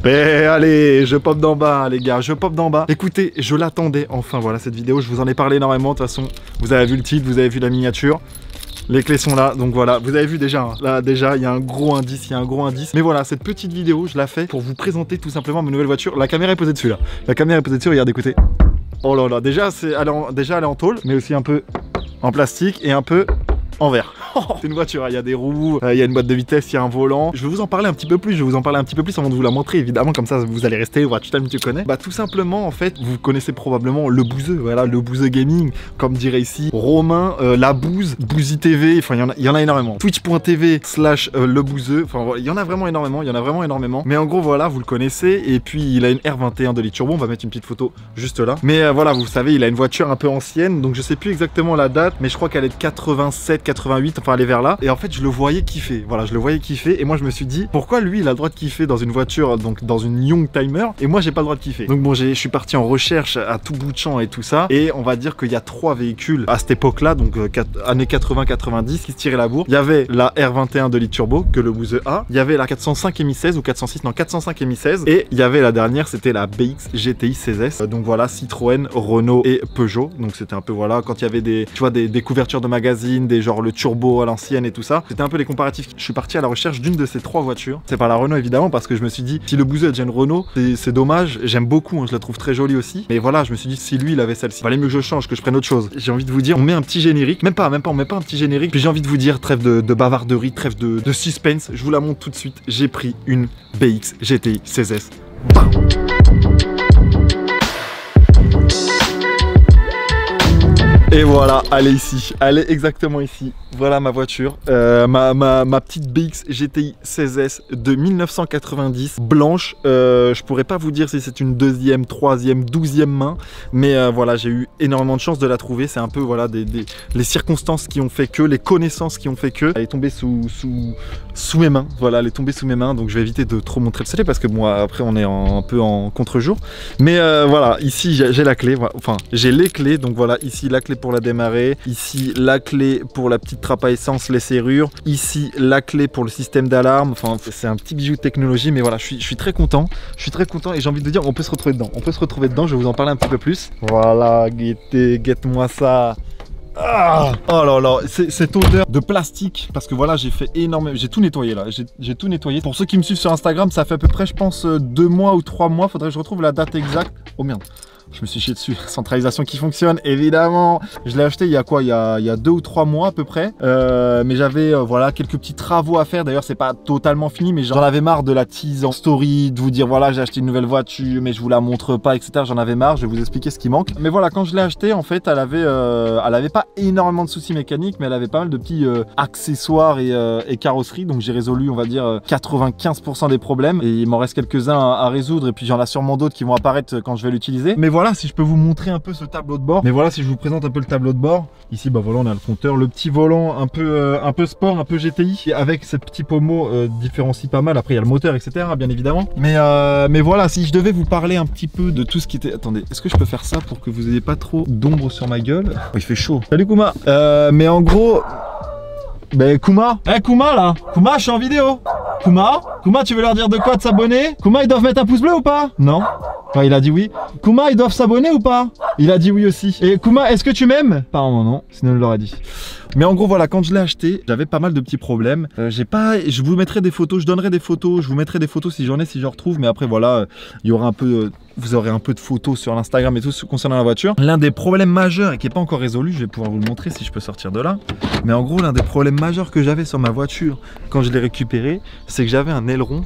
Mais allez, je pop d'en bas les gars, je pop d'en bas. Écoutez, je l'attendais enfin, voilà cette vidéo, je vous en ai parlé énormément. De toute façon, vous avez vu le titre, vous avez vu la miniature. Les clés sont là, donc voilà, vous avez vu déjà, hein, là déjà il y a un gros indice, il y a un gros indice. Mais voilà, cette petite vidéo, je la fais pour vous présenter tout simplement ma nouvelle voiture. La caméra est posée dessus là, la caméra est posée dessus, regardez, écoutez. Oh là là, déjà elle est en tôle, mais aussi un peu en plastique et un peu en verre. C'est une voiture, il y a des roues, il y a une boîte de vitesse, il y a un volant. Je vais vous en parler un petit peu plus, avant de vous la montrer, évidemment, comme ça vous allez rester, voilà, tu connais. Bah tout simplement, en fait, vous connaissez probablement le bouseux, voilà, le bouseux gaming, comme dirait ici Romain, la bouse, Bouzy TV, enfin il y en a énormément. Twitch.tv/le bouseux, enfin voilà, il y en a vraiment énormément, mais en gros voilà, vous le connaissez, et puis il a une R21 de litre turbo, on va mettre une petite photo juste là. Mais voilà, vous savez, il a une voiture un peu ancienne, donc je sais plus exactement la date, mais je crois qu'elle est de 87, 88, enfin elle est vers là, et en fait je le voyais kiffer, voilà, je le voyais kiffer, et moi je me suis dit pourquoi lui il a le droit de kiffer dans une voiture, donc dans une Young Timer, et moi j'ai pas le droit de kiffer. Donc bon, je suis parti en recherche à tout bout de champ et tout ça, et on va dire qu'il y a 3 véhicules à cette époque là, donc années 80-90 qui se tiraient la bourre. Il y avait la R21 de litre turbo que le bouseux a, il y avait la 405 Mi16 ou 406, non 405 Mi16, et il y avait la dernière, c'était la BX GTI 16S, donc voilà, Citroën, Renault et Peugeot, donc c'était un peu voilà, quand il y avait des, tu vois, des couvertures de magazines, des genre le turbo à l'ancienne et tout ça, c'était un peu les comparatifs. Je suis parti à la recherche d'une de ces 3 voitures, c'est pas la Renault évidemment, parce que je me suis dit si le bouseux a déjà une Renault, c'est dommage, j'aime beaucoup, hein, je la trouve très jolie aussi, mais voilà, je me suis dit si lui il avait celle-ci, valait mieux que je change, que je prenne autre chose. J'ai envie de vous dire, on met un petit générique, même pas, on met pas un petit générique, puis j'ai envie de vous dire, trêve de bavarderie, trêve de suspense, je vous la montre tout de suite, j'ai pris une BX GTI 16S. Bam. Et voilà, elle est ici, elle est exactement ici. Voilà ma voiture, ma petite BX GTI 16S de 1990, blanche. Je pourrais pas vous dire si c'est une 2e, 3e, 12e main, mais voilà, j'ai eu énormément de chance de la trouver. C'est un peu voilà les circonstances qui ont fait que, les connaissances qui ont fait que. Elle est tombée sous mes mains, voilà, elle est tombée sous mes mains, donc je vais éviter de trop montrer le CD parce que moi après on est un peu en contre-jour. Mais voilà, ici j'ai la clé, enfin j'ai les clés, donc voilà, ici la clé pour la démarrer, ici la clé pour la petite trappe à essence, les serrures, ici la clé pour le système d'alarme. Enfin c'est un petit bijou de technologie, mais voilà, je suis très content, et j'ai envie de dire on peut se retrouver dedans, je vais vous en parler un petit peu plus. Voilà, guette-moi ça. Ah, oh là là, cette odeur de plastique, parce que voilà, j'ai fait énormément, j'ai tout nettoyé là, j'ai tout nettoyé. Pour ceux qui me suivent sur Instagram, ça fait à peu près je pense 2 mois ou 3 mois, faudrait que je retrouve la date exacte. Oh merde, je me suis chié dessus. Centralisation qui fonctionne, évidemment. Je l'ai acheté il y a quoi, il y a 2 ou 3 mois à peu près. Mais j'avais voilà quelques petits travaux à faire. D'ailleurs, c'est pas totalement fini, mais j'en avais marre de la tease en story, de vous dire voilà, j'ai acheté une nouvelle voiture, mais je vous la montre pas, etc. J'en avais marre. Je vais vous expliquer ce qui manque. Mais voilà, quand je l'ai acheté, en fait, elle avait pas énormément de soucis mécaniques, mais elle avait pas mal de petits accessoires et carrosserie. Donc j'ai résolu, on va dire 95% des problèmes. Et il m'en reste quelques-uns à résoudre. Et puis j'en ai sûrement d'autres qui vont apparaître quand je vais l'utiliser. Mais voilà, si je peux vous montrer un peu ce tableau de bord. Mais voilà, si je vous présente un peu le tableau de bord. Ici, bah voilà, on a le compteur, le petit volant un peu sport, un peu GTI, et avec cette petit pommeau différencie pas mal. Après, il y a le moteur, etc. Bien évidemment. Mais voilà, si je devais vous parler un petit peu de tout ce qui était. Attendez, est-ce que je peux faire ça pour que vous ayez pas trop d'ombre sur ma gueule? Oh, il fait chaud. Salut Kuma. Mais en gros. Ben Kuma, Kuma là, Kuma, je suis en vidéo. Kuma, tu veux leur dire de quoi de s'abonner? Kuma, ils doivent mettre un pouce bleu ou pas? Non. Enfin, il a dit oui. Kuma, ils doivent s'abonner ou pas? Il a dit oui aussi. Et Kuma, est-ce que tu m'aimes? Apparemment non, sinon il l'aurait dit. Mais en gros voilà, quand je l'ai acheté, j'avais pas mal de petits problèmes. Je vous mettrai des photos, je donnerai des photos, je vous mettrai des photos si j'en ai, si je retrouve. Mais après voilà, il y aura un peu, vous aurez un peu de photos sur l'Instagram et tout concernant la voiture. L'un des problèmes majeurs et qui n'est pas encore résolu, je vais pouvoir vous le montrer si je peux sortir de là. Mais en gros, l'un des problèmes majeurs que j'avais sur ma voiture quand je l'ai récupéré, c'est que j'avais un aileron.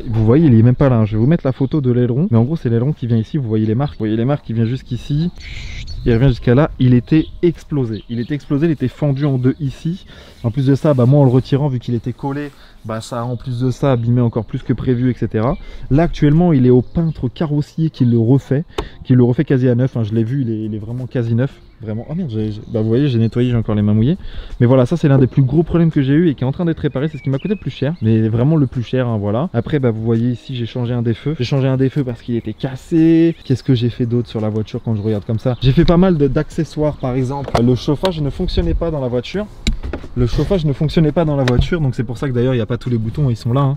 Vous voyez, il est même pas là. Je vais vous mettre la photo de l'aileron. Mais en gros, c'est l'aileron qui vient ici. Vous voyez les marques. Vous voyez les marques qui viennent jusqu'ici. Il revient jusqu'à là, il était explosé. Il était fendu en deux ici. En plus de ça, moi en le retirant, vu qu'il était collé, ça a en plus de ça abîmé encore plus que prévu, etc. Là actuellement, il est au peintre carrossier qui le refait quasi à neuf. Hein, je l'ai vu, il est vraiment quasi neuf. Vraiment. Oh merde, vous voyez, j'ai nettoyé, j'ai encore les mains mouillées. Mais voilà, ça c'est l'un des plus gros problèmes que j'ai eu et qui est en train d'être réparé. C'est ce qui m'a coûté le plus cher, mais vraiment le plus cher, hein, voilà. Après, vous voyez ici, j'ai changé un des feux. J'ai changé un des feux parce qu'il était cassé. Qu'est-ce que j'ai fait d'autre sur la voiture quand je regarde comme ça? J'ai fait pas mal d'accessoires, par exemple. Le chauffage ne fonctionnait pas dans la voiture. Donc c'est pour ça que d'ailleurs il n'y a pas tous les boutons, ils sont là. Hein.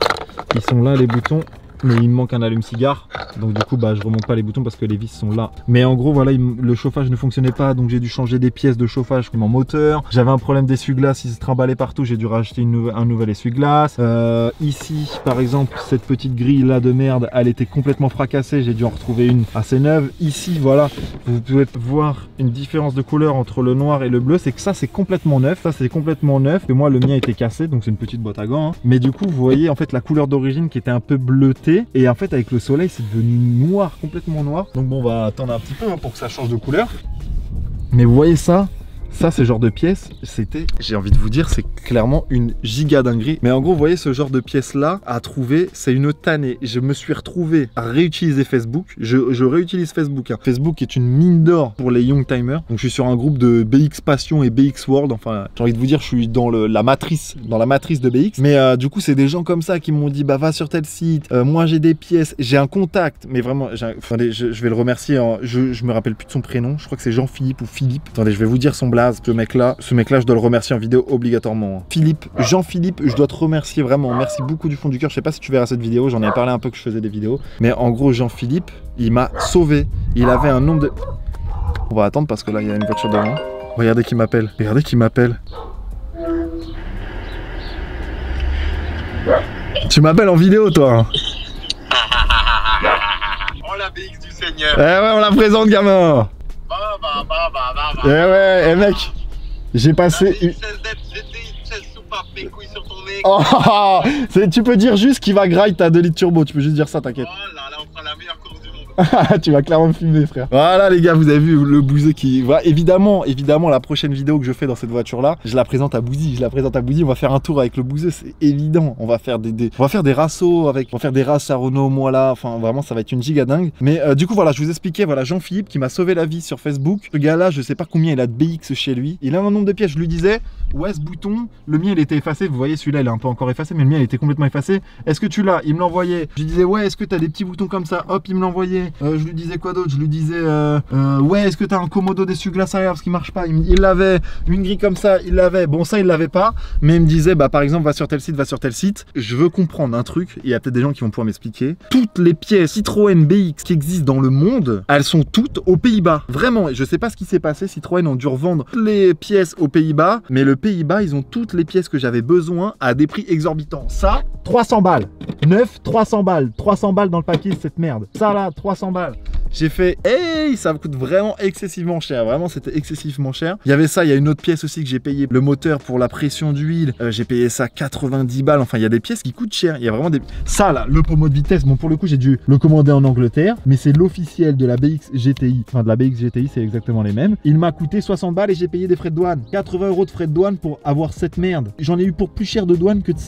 Ils sont là les boutons. mais il me manque un allume-cigare. Donc du coup bah je remonte pas les boutons parce que les vis sont là. Mais en gros voilà, le chauffage ne fonctionnait pas, donc j'ai dû changer des pièces de chauffage comme en moteur. J'avais un problème d'essuie-glace, il se trimballait partout, j'ai dû racheter un nouvel essuie-glace. Ici par exemple, cette petite grille là de merde, elle était complètement fracassée, j'ai dû en retrouver une assez neuve. Ici voilà, vous pouvez voir une différence de couleur entre le noir et le bleu, c'est que ça c'est complètement neuf, ça c'est complètement neuf. Et moi le mien était cassé, donc c'est une petite boîte à gants, hein. Mais du coup vous voyez en fait la couleur d'origine qui était un peu bleutée, et en fait avec le soleil c'est devenu noir, complètement noir. Donc bon, on va attendre un petit peu hein, pour que ça change de couleur. Mais vous voyez ça, c'est le genre de pièce, c'était, j'ai envie de vous dire, c'est clairement une giga dinguerie. Mais en gros, vous voyez ce genre de pièce là à trouver, c'est une tannée. Je me suis retrouvé à réutiliser Facebook. Je réutilise Facebook. Hein. Facebook est une mine d'or pour les young timers. Donc je suis sur un groupe de BX Passion et BX World. Enfin, j'ai envie de vous dire, je suis dans la matrice de BX. Mais du coup, c'est des gens comme ça qui m'ont dit, bah va sur tel site. Moi, j'ai des pièces, j'ai un contact. Mais vraiment, attendez, je vais le remercier. Hein. Je me rappelle plus de son prénom. Je crois que c'est Jean-Philippe ou Philippe. Attendez, je vais vous dire son blaze. Ce mec-là, je dois le remercier en vidéo obligatoirement. Philippe, Jean-Philippe, je dois te remercier vraiment. Merci beaucoup du fond du cœur. Je sais pas si tu verras cette vidéo. J'en ai parlé un peu que je faisais des vidéos. Mais en gros, Jean-Philippe, il m'a sauvé. Il avait un nombre de... On va attendre parce que là, il y a une voiture devant. Regardez qui m'appelle. Regardez qui m'appelle. Tu m'appelles en vidéo, toi. Oh la BX du Seigneur. Eh ouais, on la présente, gamin. Eh ouais, eh mec, j'ai passé... Oh, tu peux dire juste qu'il va graille ta 2 litres turbo, tu peux juste dire ça, t'inquiète. Oh là là, on fera la meilleure course du monde. Tu vas clairement me filmer, frère. Voilà les gars, vous avez vu le Bouzé qui... Voilà, évidemment, la prochaine vidéo que je fais dans cette voiture-là, je la présente à Bouzy. On va faire un tour avec le Bouzé, c'est évident. On va faire des rassos avec... On va faire des races à Renault, moi là. Enfin, vraiment, ça va être une giga dingue. Mais du coup, voilà, je vous expliquais, voilà, Jean-Philippe qui m'a sauvé la vie sur Facebook. Ce gars-là, je sais pas combien il a de BX chez lui. Il a un nombre de pièces, je lui disais, ouais, ce bouton, le mien, il était effacé. Vous voyez, celui-là, il est un peu encore effacé, mais le mien, il était complètement effacé. Est-ce que tu l'as? Il me l'envoyait. Je lui disais, ouais, est-ce que tu as des petits boutons comme ça? Hop, il me l'envoyait. Je lui disais quoi d'autre? Je lui disais ouais, est-ce que t'as un commodo d'essuie-glace arrière parce qu'il marche pas? Il l'avait. Une grille comme ça, il l'avait. Bon, ça il l'avait pas, mais il me disait bah par exemple va sur tel site, va sur tel site. Je veux comprendre un truc, il y a peut-être des gens qui vont pouvoir m'expliquer. Toutes les pièces Citroën BX qui existent dans le monde, elles sont toutes aux Pays-Bas. Vraiment, je sais pas ce qui s'est passé, Citroën ont dû revendre toutes les pièces aux Pays-Bas, mais le Pays-Bas, ils ont toutes les pièces que j'avais besoin à des prix exorbitants. Ça, 300 balles. Neuf, 300 balles. 300 balles dans le papier, cette merde. Ça là, 300 balles. J'ai fait, hey, ça coûte vraiment excessivement cher. Vraiment, c'était excessivement cher. Il y avait ça, il y a une autre pièce aussi que j'ai payé. Le moteur pour la pression d'huile, j'ai payé ça 90 balles. Enfin, il y a des pièces qui coûtent cher. Il y a vraiment des... Ça, là, le pommeau de vitesse, bon, pour le coup, j'ai dû le commander en Angleterre. Mais c'est l'officiel de la BX GTI. Enfin, de la BX GTI, c'est exactement les mêmes. Il m'a coûté 60 balles et j'ai payé des frais de douane. 80 € de frais de douane pour avoir cette merde. J'en ai eu pour plus cher de douane que de...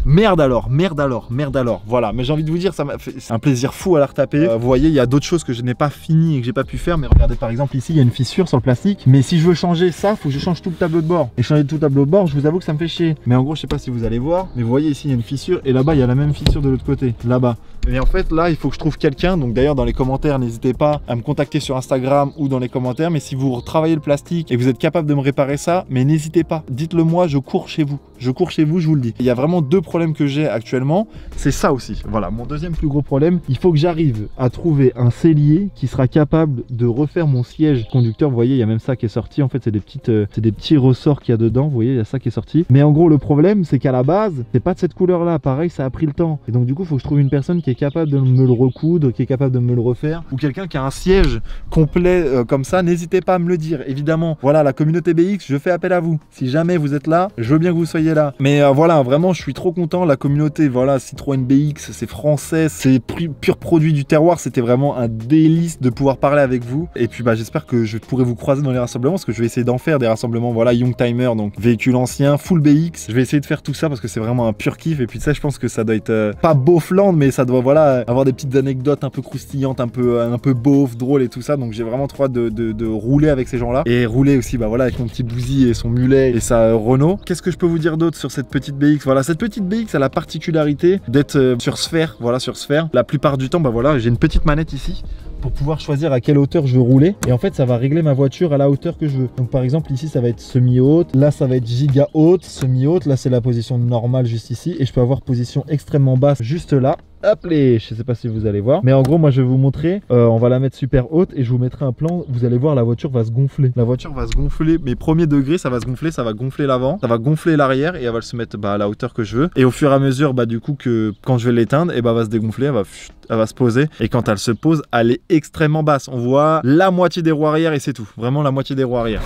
Merde alors, merde alors, merde alors. Voilà, mais j'ai envie de vous dire, ça m'a fait un plaisir fou à la retaper. Vous voyez, il y a d'autres choses que je n'ai pas fini et que j'ai pas pu faire. Mais regardez, par exemple, ici, il y a une fissure sur le plastique. Mais si je veux changer ça, faut que je change tout le tableau de bord. Et changer tout le tableau de bord, je vous avoue que ça me fait chier. Mais en gros, je sais pas si vous allez voir, mais vous voyez ici, il y a une fissure. Et là-bas, il y a la même fissure de l'autre côté, là-bas. Et en fait, là, il faut que je trouve quelqu'un. Donc d'ailleurs, dans les commentaires, n'hésitez pas à me contacter sur Instagram ou dans les commentaires. Mais si vous retravaillez le plastique et que vous êtes capable de me réparer ça, mais n'hésitez pas. Dites-le moi, je cours chez vous. Je cours chez vous, je vous le dis. Il y a vraiment deux problèmes que j'ai actuellement. C'est ça aussi. Voilà, mon deuxième plus gros problème. Il faut que j'arrive à trouver un sellier qui sera capable de refaire mon siège conducteur. Vous voyez, il y a même ça qui est sorti. En fait, c'est des petits ressorts qu'il y a dedans. Vous voyez, il y a ça qui est sorti. Mais en gros, le problème, c'est qu'à la base, c'est pas de cette couleur-là. Pareil, ça a pris le temps. Et donc, du coup, il faut que je trouve une personne qui est capable de me le recoudre, qui est capable de me le refaire. Ou quelqu'un qui a un siège complet comme ça. N'hésitez pas à me le dire. Évidemment, voilà, la communauté BX, je fais appel à vous. Si jamais vous êtes là, je veux bien que vous soyez là. Mais voilà, vraiment, je suis trop content. La communauté, voilà, Citroën BX, c'est français, c'est pur produit du terroir. C'était vraiment un délice de pouvoir parler avec vous. Et puis, bah, j'espère que je pourrai vous croiser dans les rassemblements parce que je vais essayer d'en faire des rassemblements. Voilà, Young Timer, donc véhicule ancien, full BX. Je vais essayer de faire tout ça parce que c'est vraiment un pur kiff. Et puis, ça, je pense que ça doit être pas beaufland, mais ça doit, voilà, avoir des petites anecdotes un peu croustillantes, un peu beauf, drôle et tout ça. Donc, j'ai vraiment trop hâte de rouler avec ces gens-là et rouler aussi, bah voilà, avec mon petit Bouzy et son mulet et sa Renault. Qu'est-ce que je peux vous dire d'autre sur cette petite BX? Voilà, cette petite BX a la particularité d'être sur sphère, voilà, sur sphère. La plupart du temps, bah voilà, j'ai une petite manette ici pour pouvoir choisir à quelle hauteur je veux rouler. Et en fait, ça va régler ma voiture à la hauteur que je veux. Donc par exemple, ici, ça va être semi-haute. Là, ça va être giga haute, semi-haute. Là, c'est la position normale juste ici. Et je peux avoir position extrêmement basse juste là. hop les, je sais pas si vous allez voir, mais en gros moi je vais vous montrer, on va la mettre super haute et je vous mettrai un plan, vous allez voir la voiture va se gonfler. La voiture va se gonfler, mes premiers degrés ça va se gonfler l'avant, ça va gonfler l'arrière et elle va se mettre à la hauteur que je veux. Et au fur et à mesure du coup que quand je vais l'éteindre, et elle va se dégonfler, elle va se poser. Et quand elle se pose, elle est extrêmement basse. On voit la moitié des roues arrière et c'est tout. Vraiment la moitié des roues arrière.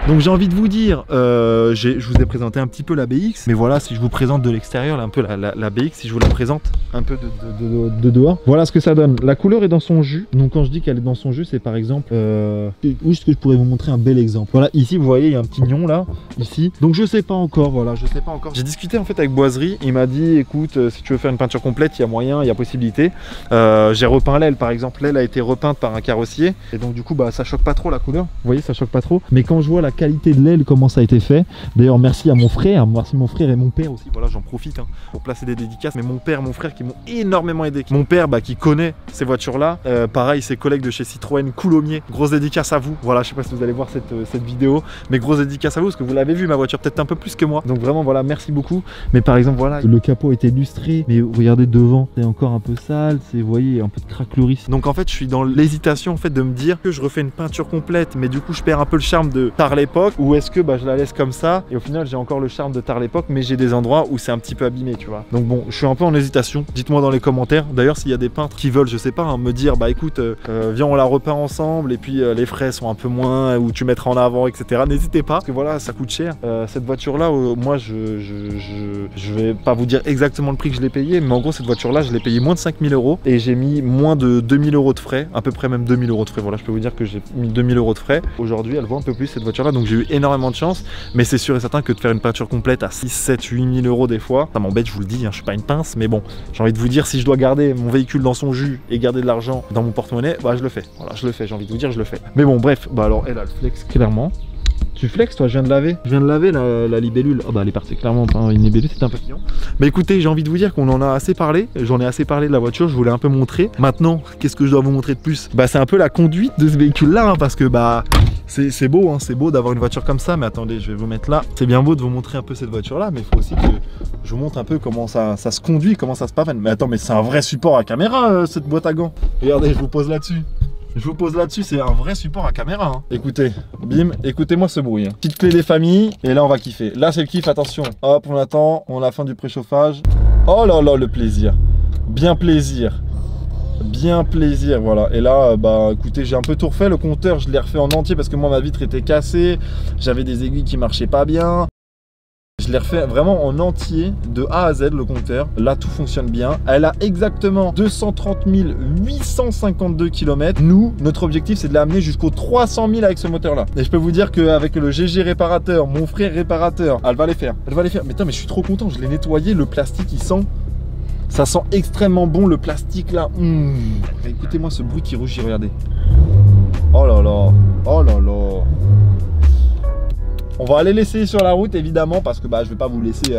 Donc j'ai envie de vous dire, je vous ai présenté un petit peu la BX, mais voilà, si je vous présente de l'extérieur, un peu la BX, si je vous la présente un peu de dehors, voilà ce que ça donne. La couleur est dans son jus, donc quand je dis qu'elle est dans son jus, c'est par exemple, où est-ce que je pourrais vous montrer un bel exemple. Voilà, ici vous voyez, il y a un petit nion là, ici, donc je sais pas encore, voilà, je sais pas encore. J'ai discuté en fait avec Boiserie, il m'a dit, écoute, si tu veux faire une peinture complète, il y a moyen, il y a possibilité. J'ai repeint l'aile par exemple, l'aile a été repeinte par un carrossier, et donc du coup, ça choque pas trop la couleur, vous voyez, ça choque pas trop, mais quand je vois la qualité de l'aile, comment ça a été fait. D'ailleurs merci à mon frère, merci mon frère et mon père aussi, voilà j'en profite pour placer des dédicaces, mais mon père, mon frère qui m'ont énormément aidé. Mon père qui connaît ces voitures là, pareil ses collègues de chez Citroën, Coulommiers, grosse dédicace à vous, voilà je sais pas si vous allez voir cette vidéo, mais grosse dédicace à vous parce que vous l'avez vu ma voiture peut-être un peu plus que moi, donc vraiment voilà merci beaucoup. Mais par exemple voilà, le capot est illustré, mais regardez devant, c'est encore un peu sale, c'est, vous voyez, un peu de craquelerie. Donc en fait je suis dans l'hésitation en fait de me dire que je refais une peinture complète, mais du coup je perds un peu le charme de par l'époque, ou est-ce que je la laisse comme ça et au final j'ai encore le charme de tard l'époque, mais j'ai des endroits où c'est un petit peu abîmé, tu vois. Donc bon, je suis un peu en hésitation, dites-moi dans les commentaires. D'ailleurs s'il y a des peintres qui veulent, je sais pas, me dire écoute, viens on la repeint ensemble et puis les frais sont un peu moins, ou tu mettras en avant, etc. N'hésitez pas, parce que voilà ça coûte cher. Cette voiture là, moi je vais pas vous dire exactement le prix que je l'ai payé, mais en gros cette voiture là je l'ai payé moins de 5000 € et j'ai mis moins de 2000 € de frais, à peu près même 2000 € de frais. Voilà, je peux vous dire que j'ai mis 2000 € de frais. Aujourd'hui elle vaut un peu plus cette voiture là, donc j'ai eu énormément de chance, mais c'est sûr et certain que de faire une peinture complète à 6, 7, 8 000 € des fois, ça m'embête, je vous le dis, je suis pas une pince, mais bon, j'ai envie de vous dire, si je dois garder mon véhicule dans son jus et garder de l'argent dans mon porte-monnaie, je le fais, voilà, je le fais, j'ai envie de vous dire, je le fais. Mais bon, bref, alors elle a le flex clairement. Tu flexes toi, je viens de laver. Je viens de laver la libellule. Oh elle est partie clairement, une libellule c'est un papillon. Mais écoutez, j'ai envie de vous dire qu'on en a assez parlé. J'en ai assez parlé de la voiture, je voulais un peu montrer. Maintenant, qu'est-ce que je dois vous montrer de plus? C'est un peu la conduite de ce véhicule là, parce que c'est beau, c'est beau d'avoir une voiture comme ça. Mais attendez, je vais vous mettre là. C'est bien beau de vous montrer un peu cette voiture là, mais il faut aussi que je vous montre un peu comment ça se conduit, comment ça se pavane. Mais attends, mais c'est un vrai support à caméra cette boîte à gants. Regardez, je vous pose là-dessus. Je vous pose là-dessus, c'est un vrai support à caméra. Écoutez, bim, écoutez-moi ce bruit. Petite clé des familles, et là on va kiffer. Là c'est le kiff, attention. Hop, on attend, on a la fin du préchauffage. Oh là là, le plaisir. Bien plaisir. Bien plaisir, voilà. Et là, écoutez, j'ai un peu tout refait. Le compteur, je l'ai refait en entier parce que moi ma vitre était cassée. J'avais des aiguilles qui marchaient pas bien. Je l'ai refait vraiment en entier, de A à Z le compteur. Là tout fonctionne bien. Elle a exactement 230 852 km. Nous, notre objectif c'est de l'amener jusqu'aux 300 000 avec ce moteur là. Et je peux vous dire qu'avec le GG réparateur, mon frère réparateur, elle va les faire. Elle va les faire. Mais attends, mais je suis trop content, je l'ai nettoyé. Le plastique il sent... Ça sent extrêmement bon le plastique là. Écoutez-moi ce bruit qui rougit, regardez. Oh là là. Oh là là. On va aller l'essayer sur la route évidemment, parce que je vais pas vous laisser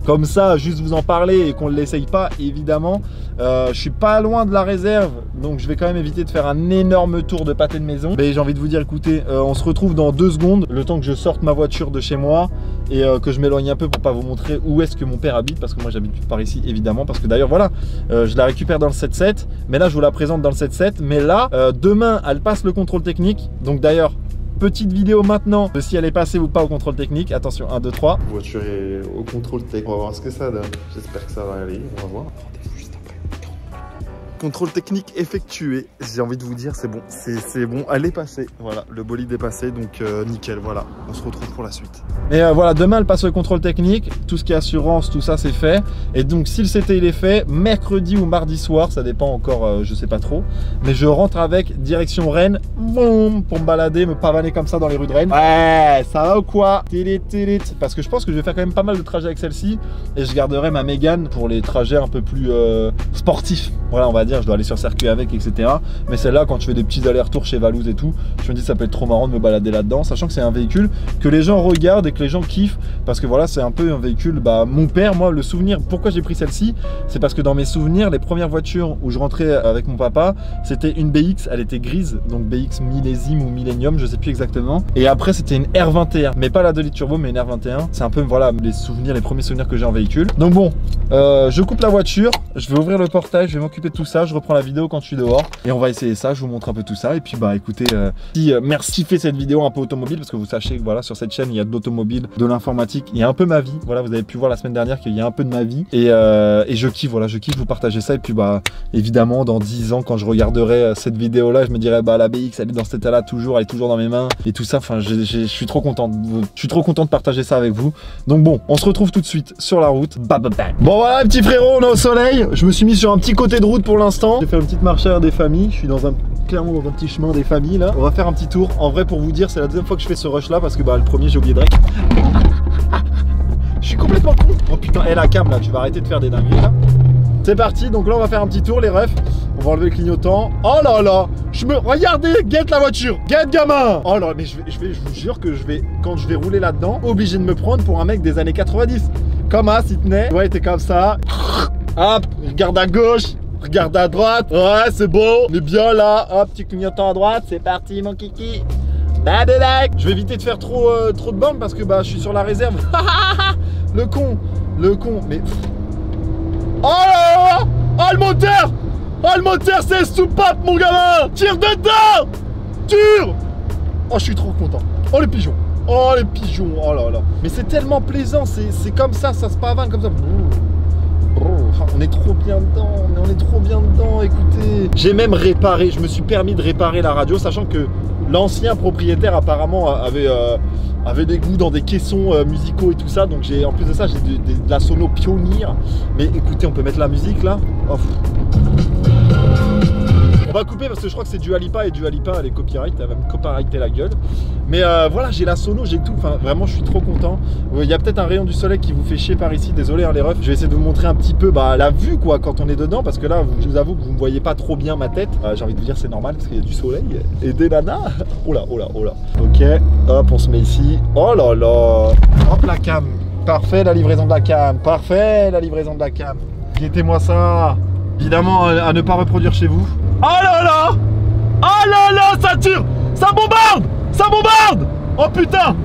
comme ça juste vous en parler et qu'on ne l'essaye pas évidemment. Je suis pas loin de la réserve, donc je vais quand même éviter de faire un énorme tour de pâté de maison. Mais j'ai envie de vous dire, écoutez, on se retrouve dans 2 secondes, le temps que je sorte ma voiture de chez moi et que je m'éloigne un peu pour pas vous montrer où est-ce que mon père habite, parce que moi j'habite par ici évidemment, parce que d'ailleurs voilà, je la récupère dans le 7.7, mais là je vous la présente dans le 7.7, mais là demain elle passe le contrôle technique, donc d'ailleurs petite vidéo maintenant de si elle est passée ou pas au contrôle technique. Attention, 1, 2, 3. La voiture est au contrôle technique. On va voir ce que ça donne. J'espère que ça va aller. On va voir. Rendez-vous juste après. Contrôle technique effectué. J'ai envie de vous dire, c'est bon. C'est bon. Elle est passée. Voilà, le bolide est passé. Donc nickel. Voilà, on se retrouve pour la suite. Et voilà, demain elle passe le contrôle technique. Tout ce qui est assurance, tout ça c'est fait. Et donc si le CT il est fait, mercredi ou mardi soir, ça dépend encore, je sais pas trop. Mais je rentre avec direction Rennes, boum, pour me balader, me pavaner comme ça dans les rues de Rennes. Ouais, ça va ou quoi? Parce que je pense que je vais faire quand même pas mal de trajets avec celle-ci. Et je garderai ma Mégane pour les trajets un peu plus sportifs. voilà, on va dire, je dois aller sur circuit avec, etc. Mais celle-là, quand je fais des petits allers-retours chez Valouz et tout, je me dis ça peut être trop marrant de me balader là-dedans, sachant que c'est un véhicule que les gens regardent et que les gens kiffent, parce que voilà, c'est un peu un véhicule, bah mon père, moi, le souvenir, pourquoi j'ai pris celle-ci, c'est parce que dans mes souvenirs, les premières voitures où je rentrais avec mon papa, c'était une BX, elle était grise, donc BX millésime ou millénium, je sais plus exactement. Et après, c'était une R21, mais pas la 2 litres turbo, mais une R21. C'est un peu, voilà, les souvenirs, les premiers souvenirs que j'ai en véhicule. Donc bon, je coupe la voiture, je vais ouvrir le portail, je vais m'occuper de tout ça, je reprends la vidéo quand je suis dehors et on va essayer ça, je vous montre un peu tout ça. Et puis bah écoutez, merci de faire cette vidéo un peu automobile, parce que vous sachez que voilà, sur cette chaîne il y a de l'automobile, de l'informatique, il y a un peu ma vie. Voilà, vous avez pu voir la semaine dernière qu'il y a un peu de ma vie et je kiffe, voilà, je kiffe vous partager ça. Et puis bah évidemment dans 10 ans quand je regarderai cette vidéo là, je me dirai bah la BX elle est dans cet état là toujours, elle est toujours dans mes mains et tout ça. Enfin je suis trop content, de partager ça avec vous. Donc bon, on se retrouve tout de suite sur la route. Bon voilà petit frérot, on est au soleil. Je me suis mis sur un petit côté de route pour l'instant. J'ai fait une petite marche à des familles. Je suis clairement dans un petit chemin des familles là. On va faire un petit tour. En vrai pour vous dire, c'est la deuxième fois que je fais ce rush là parce que bah le premier j'ai oublié de rec. Je suis complètement con. Oh putain, et la cam là, tu vas arrêter de faire des dingueries là. C'est parti, donc là on va faire un petit tour les refs. On va enlever le clignotant. Oh là là, regardez, guette la voiture, guette gamin. Oh là, mais je vous jure que quand je vais rouler là-dedans, obligé de me prendre pour un mec des années 90. Comme à Sydney, ouais, t'es comme ça. Hop, regarde à gauche, regarde à droite. Ouais, c'est beau, on est bien là. Hop, petit clignotant à droite, c'est parti mon kiki. Je vais éviter de faire trop de bornes parce que bah je suis sur la réserve. Le con, mais... Oh là là. Oh le moteur. Oh le moteur c'est soupape mon gamin. Tire dedans. Tire. Oh je suis trop content. Oh les pigeons. Oh les pigeons. Oh là là. Mais c'est tellement plaisant, c'est comme ça se pavane comme ça. On est trop bien dedans, on est trop bien dedans, écoutez. J'ai même réparé, je me suis permis de réparer la radio, sachant que l'ancien propriétaire apparemment avait des goûts dans des caissons musicaux et tout ça. Donc en plus de ça, j'ai de la sono pionnière. Mais écoutez, on peut mettre la musique là. Oh. On va couper parce que je crois que c'est Dua Lipa et Dua Lipa elle est copyright, elle va me copyrighter la gueule. Mais voilà, j'ai la sono, j'ai tout, enfin vraiment je suis trop content. Il y a peut-être un rayon du soleil qui vous fait chier par ici, désolé hein, les refs. Je vais essayer de vous montrer un petit peu la vue quoi quand on est dedans, parce que là je vous avoue que vous ne voyez pas trop bien ma tête. J'ai envie de vous dire c'est normal parce qu'il y a du soleil et des nanas. Oh là, oh là, oh là. Ok, hop on se met ici. Oh là là. Hop la cam. Parfait la livraison de la cam. Parfait la livraison de la cam. Guettez-moi ça. Évidemment à ne pas reproduire chez vous. Oh là là. Oh là là, ça tire. Ça bombarde. Ça bombarde. Oh putain.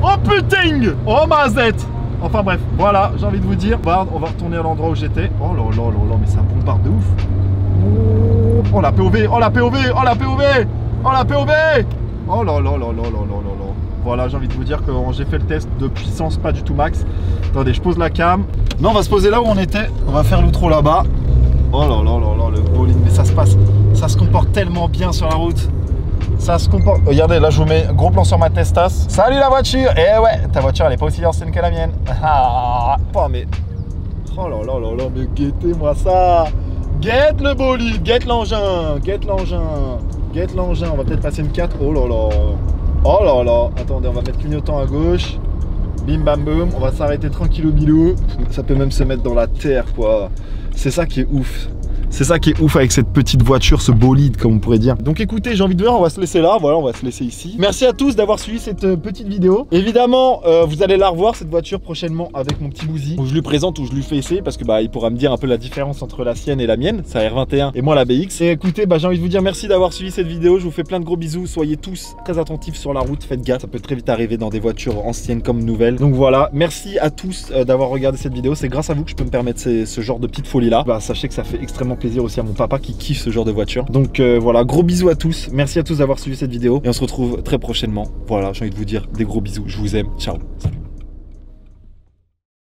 Oh putain. Oh mazette. Enfin bref, voilà, j'ai envie de vous dire. On va retourner à l'endroit où j'étais. Oh là là là là, mais ça bombarde de ouf. Oh la POV. Oh la POV. Oh la POV. Oh la POV. Oh là là là là là là là là. Voilà, j'ai envie de vous dire que j'ai fait le test de puissance pas du tout max. Attendez, je pose la cam. Non, on va se poser là où on était. On va faire l'outro là-bas. Oh là là là là, le bowling, mais ça se passe, ça se comporte tellement bien sur la route. Ça se comporte. Regardez, là je vous mets un gros plan sur ma testasse. Salut la voiture. Eh ouais, ta voiture elle est pas aussi ancienne que la mienne. Oh mais. Oh là là là là, mais guettez-moi ça. Guette le bolide, guette l'engin, guette l'engin, guette l'engin. On va peut-être passer une 4. Oh là là. Oh là là. Attendez, on va mettre clignotant à gauche. Bim bam boum. On va s'arrêter tranquillou bilou. Ça peut même se mettre dans la terre quoi. C'est ça qui est ouf. C'est ça qui est ouf avec cette petite voiture, ce bolide comme on pourrait dire. Donc écoutez, j'ai envie de dire, on va se laisser là, voilà, on va se laisser ici. Merci à tous d'avoir suivi cette petite vidéo. Évidemment, vous allez la revoir cette voiture prochainement avec mon petit Bouzy, où je lui présente, où je lui fais essayer, parce que bah il pourra me dire un peu la différence entre la sienne et la mienne, sa R21 et moi la BX. Et écoutez, bah j'ai envie de vous dire merci d'avoir suivi cette vidéo, je vous fais plein de gros bisous, soyez tous très attentifs sur la route, faites gaffe, ça peut très vite arriver dans des voitures anciennes comme nouvelles. Donc voilà, merci à tous d'avoir regardé cette vidéo, c'est grâce à vous que je peux me permettre ce genre de petite folie là. Bah sachez que ça fait extrêmement plaisir aussi à mon papa qui kiffe ce genre de voiture. Donc voilà, gros bisous à tous. Merci à tous d'avoir suivi cette vidéo et on se retrouve très prochainement. Voilà, j'ai envie de vous dire des gros bisous. Je vous aime. Ciao. Salut.